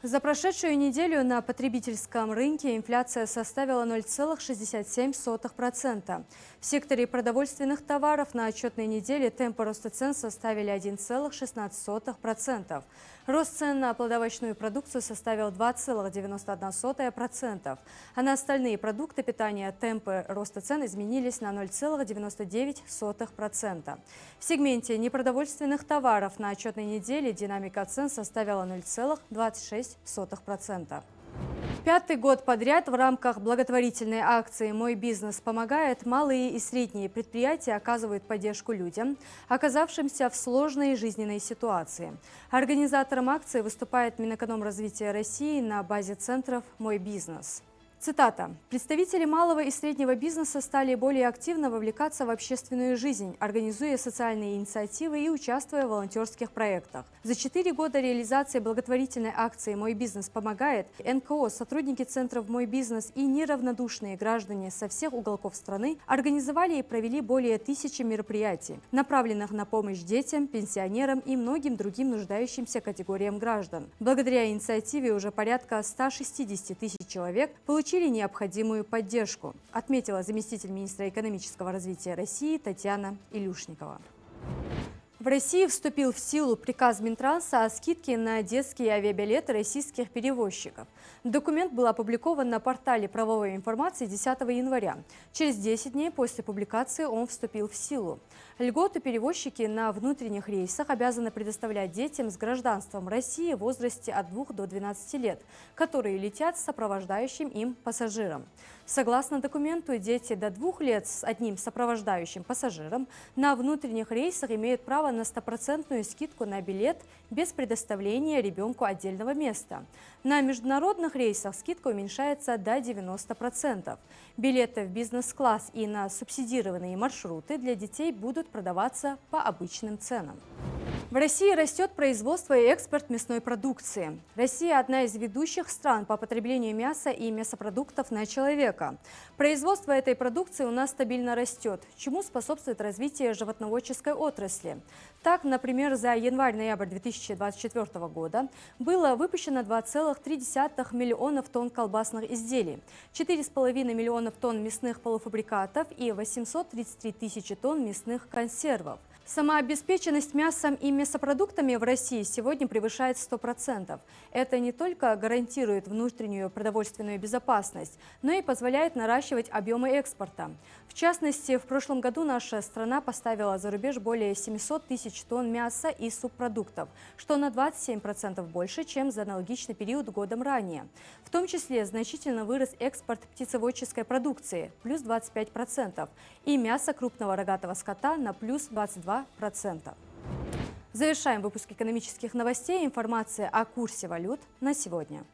За прошедшую неделю на потребительском рынке инфляция составила 0,67%. В секторе продовольственных товаров на отчетной неделе темпы роста цен составили 1,16%. Рост цен на плодовочную продукцию составил 2,91%, а на остальные продукты питания темпы роста цен изменились на 0,99%. В сегменте непродовольственных товаров на отчетной неделе динамика цен составила 0,26%. Пятый год подряд в рамках благотворительной акции «Мой бизнес помогает» малые и средние предприятия оказывают поддержку людям, оказавшимся в сложной жизненной ситуации. Организатором акции выступает Минэкономразвития России на базе центров «Мой бизнес». Цитата. «Представители малого и среднего бизнеса стали более активно вовлекаться в общественную жизнь, организуя социальные инициативы и участвуя в волонтерских проектах. За 4 года реализации благотворительной акции «Мой бизнес помогает» НКО, сотрудники центров «Мой бизнес» и неравнодушные граждане со всех уголков страны организовали и провели более 1000 мероприятий, направленных на помощь детям, пенсионерам и многим другим нуждающимся категориям граждан. Благодаря инициативе уже порядка 160 тысяч человек получили необходимую поддержку, отметила заместитель министра экономического развития России Татьяна Илюшникова. В России вступил в силу приказ Минтранса о скидке на детские авиабилеты российских перевозчиков. Документ был опубликован на портале правовой информации 10 января. Через 10 дней после публикации он вступил в силу. Льготы перевозчики на внутренних рейсах обязаны предоставлять детям с гражданством России в возрасте от 2 до 12 лет, которые летят с сопровождающим им пассажиром. Согласно документу, дети до 2 лет с одним сопровождающим пассажиром на внутренних рейсах имеют право на 100% скидку на билет без предоставления ребенку отдельного места. На международных рейсах скидка уменьшается до 90%. Билеты в бизнес-класс и на субсидированные маршруты для детей будут продаваться по обычным ценам. В России растет производство и экспорт мясной продукции. Россия – одна из ведущих стран по потреблению мяса и мясопродуктов на человека. Производство этой продукции у нас стабильно растет, чему способствует развитие животноводческой отрасли. Так, например, за январь-ноябрь 2024 года было выпущено 2,3 миллионов тонн колбасных изделий, 4,5 миллионов тонн мясных полуфабрикатов и 833 тысячи тонн мясных консервов. Самообеспеченность мясом и мясопродуктами в России сегодня превышает 100%. Это не только гарантирует внутреннюю продовольственную безопасность, но и позволяет наращивать объемы экспорта. В частности, в прошлом году наша страна поставила за рубеж более 700 тысяч тонн мяса и субпродуктов, что на 27% больше, чем за аналогичный период годом ранее. В том числе значительно вырос экспорт птицеводческой продукции – плюс 25%, и мяса крупного рогатого скота на плюс 22%. Завершаем выпуск экономических новостей. Информация о курсе валют на сегодня.